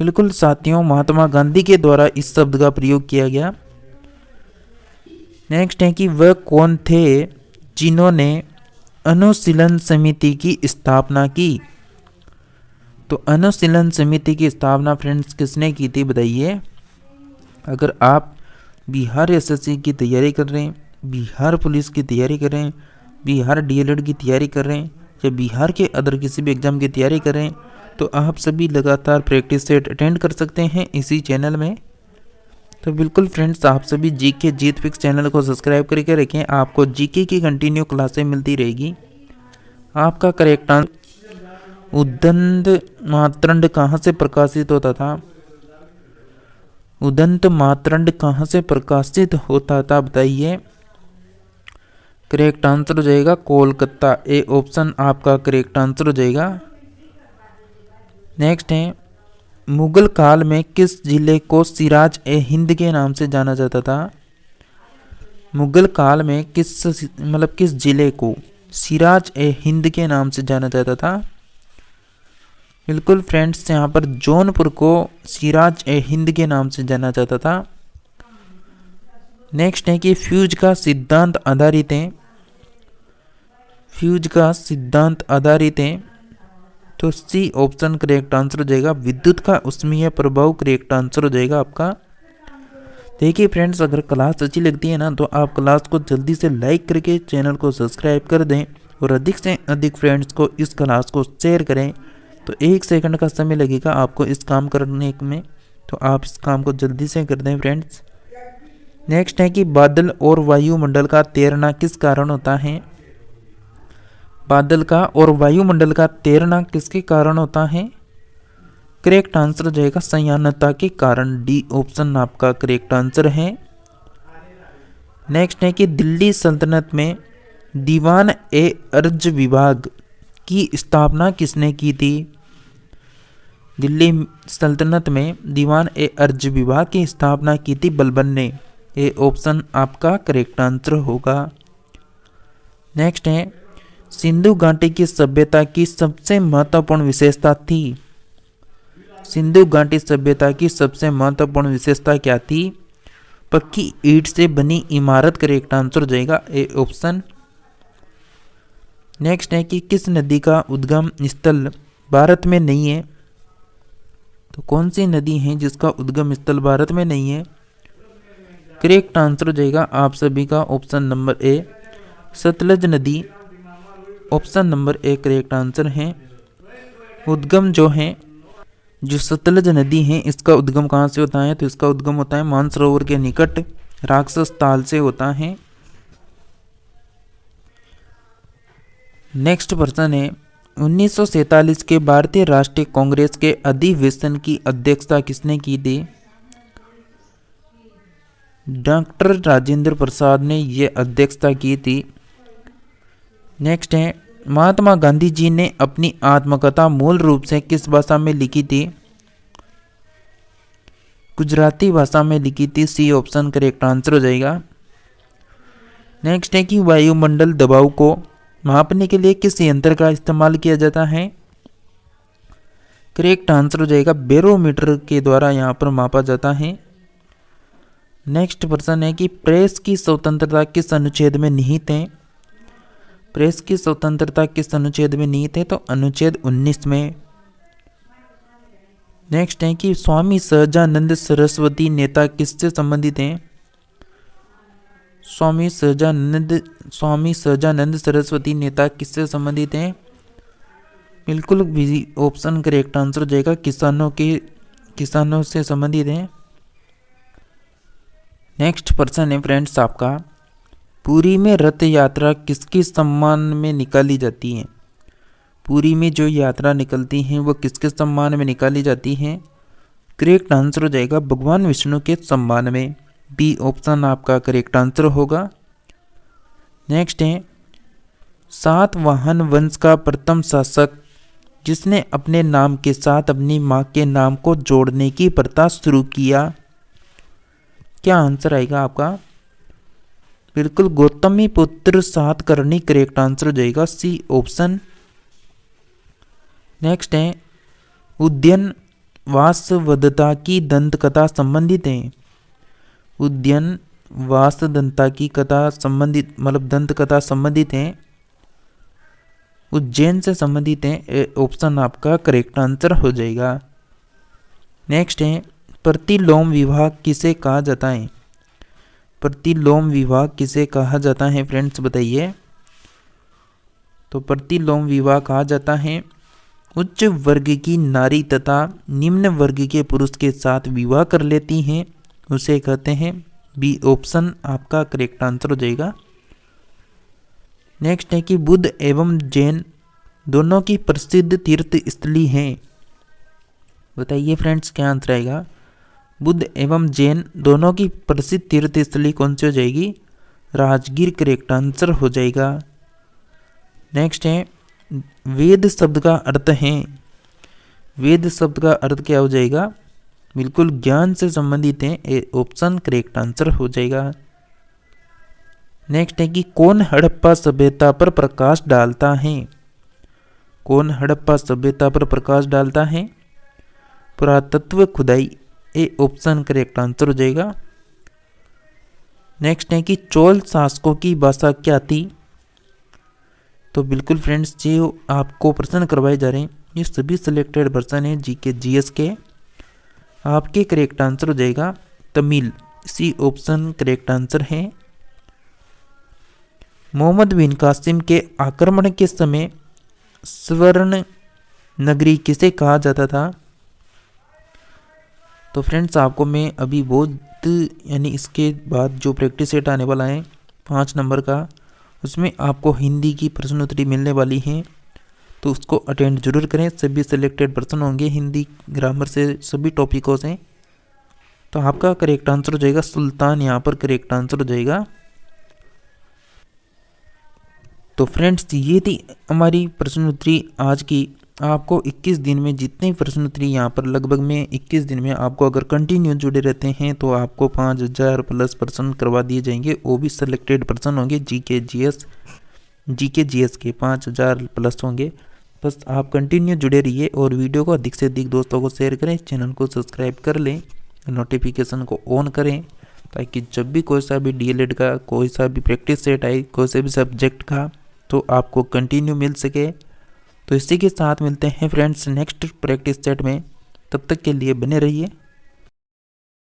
बिल्कुल साथियों, महात्मा गांधी के द्वारा इस शब्द का प्रयोग किया गया। नेक्स्ट है कि वह कौन थे जिन्होंने अनुशीलन समिति की स्थापना की। तो अनुशीलन समिति की स्थापना फ्रेंड्स किसने की थी बताइए। अगर आप बिहार एसएससी की तैयारी कर रहे हैं, बिहार पुलिस की तैयारी कर रहे हैं, बिहार डीएलएड की तैयारी कर रहे हैं या बिहार के अदर किसी भी एग्जाम की तैयारी कर रहे हैं, तो आप सभी लगातार प्रैक्टिस सेट अटेंड कर सकते हैं इसी चैनल में। तो बिल्कुल फ्रेंड्स, आप सभी जीके जीत फिक्स चैनल को सब्सक्राइब करके रखें, आपको जीके की कंटिन्यू क्लासें मिलती रहेगी। आपका करेक्ट आंसर उदंत मातरंड कहाँ से प्रकाशित होता था। उदंत मातरंड कहाँ से प्रकाशित होता था बताइए। करेक्ट आंसर हो जाएगा कोलकाता। ए ऑप्शन आपका करेक्ट आंसर हो जाएगा। नेक्स्ट है, मुगल काल में किस जिले को सिराज ए हिंद के नाम से जाना जाता था। मुगल काल में किस जिले को सिराज ए हिंद के नाम से जाना जाता था। बिल्कुल फ्रेंड्स, यहाँ पर जौनपुर को सिराज ए हिंद के नाम से जाना जाता था। नेक्स्ट है कि फ्यूज का सिद्धांत आधारित है। फ्यूज का सिद्धांत आधारित है, तो सी ऑप्शन करेक्ट आंसर हो जाएगा। विद्युत का उष्मीय प्रभाव करेक्ट आंसर हो जाएगा आपका। देखिए फ्रेंड्स, अगर क्लास अच्छी लगती है ना, तो आप क्लास को जल्दी से लाइक करके चैनल को सब्सक्राइब कर दें और अधिक से अधिक फ्रेंड्स को इस क्लास को शेयर करें। तो 1 सेकंड का समय लगेगा आपको इस काम करने में, तो आप इस काम को जल्दी से कर दें फ्रेंड्स। नेक्स्ट है कि बादल और वायुमंडल का तैरना किस कारण होता है। बादल का और वायुमंडल का तैरना किसके कारण होता है। करेक्ट आंसर हो जाएगा संयानता के कारण। डी ऑप्शन आपका करेक्ट आंसर है। नेक्स्ट है कि दिल्ली सल्तनत में दीवान ए अर्ज विभाग की स्थापना किसने की थी। दिल्ली सल्तनत में दीवान ए अर्ज विभाग की स्थापना की थी बलबन ने। ए ऑप्शन आपका करेक्ट आंसर होगा। नेक्स्ट है, सिंधु घाटी की सभ्यता की सबसे महत्वपूर्ण विशेषता थी। सिंधु घाटी सभ्यता की सबसे महत्वपूर्ण विशेषता क्या थी। पक्की ईंट से बनी इमारत करेक्ट आंसर हो जाएगा। A option. नेक्स्ट है कि किस नदी का उद्गम स्थल भारत में नहीं है। तो कौन सी नदी है जिसका उद्गम स्थल भारत में नहीं है। करेक्ट आंसर हो जाएगा आप सभी का ऑप्शन नंबर ए, सतलज नदी। Option number A correct answer है। उद्गम जो सतलज नदी है, इसका उद्गम कहाँ से होता है। तो इसका उद्गम होता है मानसरोवर के निकट राक्षस ताल से होता है। नेक्स्ट प्रश्न है, 1947 के भारतीय राष्ट्रीय कांग्रेस के अधिवेशन की अध्यक्षता किसने की थी। डॉक्टर राजेंद्र प्रसाद ने यह अध्यक्षता की थी। नेक्स्ट है, महात्मा गांधी जी ने अपनी आत्मकथा मूल रूप से किस भाषा में लिखी थी। गुजराती भाषा में लिखी थी। सी ऑप्शन करेक्ट आंसर हो जाएगा। नेक्स्ट है कि वायुमंडल दबाव को मापने के लिए किस यंत्र का इस्तेमाल किया जाता है। करेक्ट आंसर हो जाएगा बैरोमीटर के द्वारा यहाँ पर मापा जाता है। नेक्स्ट प्रश्न है कि प्रेस की स्वतंत्रता किस अनुच्छेद में निहित है। प्रेस की स्वतंत्रता किस अनुच्छेद में निहित है। तो अनुच्छेद 19 में। नेक्स्ट है कि स्वामी सहजानंद सरस्वती नेता किससे संबंधित हैं। स्वामी सहजानंद सरस्वती नेता किससे संबंधित हैं। बिल्कुल भी ऑप्शन करेक्ट आंसर हो जाएगा किसानों से संबंधित हैं। नेक्स्ट प्रश्न है फ्रेंड्स आपका, पुरी में रथ यात्रा किसके सम्मान में निकाली जाती है। पुरी में जो यात्रा निकलती है वो किसके सम्मान में निकाली जाती है। करेक्ट आंसर हो जाएगा भगवान विष्णु के सम्मान में। बी ऑप्शन आपका करेक्ट आंसर होगा। नेक्स्ट है, सातवाहन वंश का प्रथम शासक जिसने अपने नाम के साथ अपनी मां के नाम को जोड़ने की प्रथा शुरू किया। क्या आंसर आएगा आपका। बिल्कुल गौतमी पुत्र सातकर्णी करेक्ट आंसर हो जाएगा। C option. नेक्स्ट है, वासवदत्ता की दंत कथा संबंधित है। उद्यन वासदंता की कथा संबंधित मतलब दंत कथा संबंधित है, उज्जैन से संबंधित है। ऑप्शन आपका करेक्ट आंसर हो जाएगा। नेक्स्ट है प्रतिलोम विवाह किसे कहा जाता है। प्रतिलोम विवाह किसे कहा जाता है फ्रेंड्स बताइए। तो प्रतिलोम विवाह कहा जाता है उच्च वर्ग की नारी तथा निम्न वर्ग के पुरुष के साथ विवाह कर लेती हैं, उसे कहते हैं। बी ऑप्शन आपका करेक्ट आंसर हो जाएगा। नेक्स्ट है कि बुद्ध एवं जैन दोनों की प्रसिद्ध तीर्थ स्थली हैं। बताइए फ्रेंड्स क्या आंसर आएगा। बुद्ध एवं जैन दोनों की प्रसिद्ध तीर्थ स्थली कौन सी हो जाएगी। राजगीर करेक्ट आंसर हो जाएगा। नेक्स्ट है वेद शब्द का अर्थ है। वेद शब्द का अर्थ क्या हो जाएगा। बिल्कुल ज्ञान से संबंधित है। ऑप्शन करेक्ट आंसर हो जाएगा। नेक्स्ट है कि कौन हड़प्पा सभ्यता पर प्रकाश डालता है। कौन हड़प्पा सभ्यता पर प्रकाश डालता है। पुरातत्व खुदाई। ए ऑप्शन करेक्ट आंसर हो जाएगा। नेक्स्ट है कि चोल शासकों की भाषा क्या थी। तो बिल्कुल फ्रेंड्स जो आपको प्रश्न करवाए जा रहे हैं ये सभी सिलेक्टेड पर्सन है जीके जीएस के। आपके करेक्ट आंसर हो जाएगा Tamil. C option correct answer है। मोहम्मद बिन कासिम के आक्रमण के समय स्वर्ण नगरी किसे कहा जाता था। तो फ्रेंड्स आपको मैं अभी बहुत यानी इसके बाद जो प्रैक्टिस सेट आने वाला है 5 नंबर का, उसमें आपको हिंदी की प्रश्नोत्तरी मिलने वाली है, तो उसको अटेंड जरूर करें। सभी सिलेक्टेड पर्सन होंगे हिंदी ग्रामर से सभी टॉपिकों से। तो आपका करेक्ट आंसर हो जाएगा सुल्तान, यहाँ पर करेक्ट आंसर हो जाएगा। तो फ्रेंड्स ये थी हमारी प्रश्नोत्तरी आज की। आपको 21 दिन में जितने प्रश्नोत्तरी यहाँ पर लगभग में 21 दिन में आपको अगर कंटिन्यू जुड़े रहते हैं तो आपको 5000 प्लस पर्सन करवा दिए जाएंगे। वो भी सिलेक्टेड पर्सन होंगे जीके जीएस के 5000 प्लस होंगे। बस आप कंटिन्यू जुड़े रहिए और वीडियो को अधिक से अधिक दोस्तों को शेयर करें, चैनल को सब्सक्राइब कर लें, नोटिफिकेशन को ऑन करें, ताकि जब भी कोई सा भी डीएलएड का कोई सा भी प्रैक्टिस सेट आए कोई से भी सब्जेक्ट का तो आपको कंटिन्यू मिल सके। तो इसी के साथ मिलते हैं फ्रेंड्स नेक्स्ट प्रैक्टिस सेट में। तब तक के लिए बने रहिए।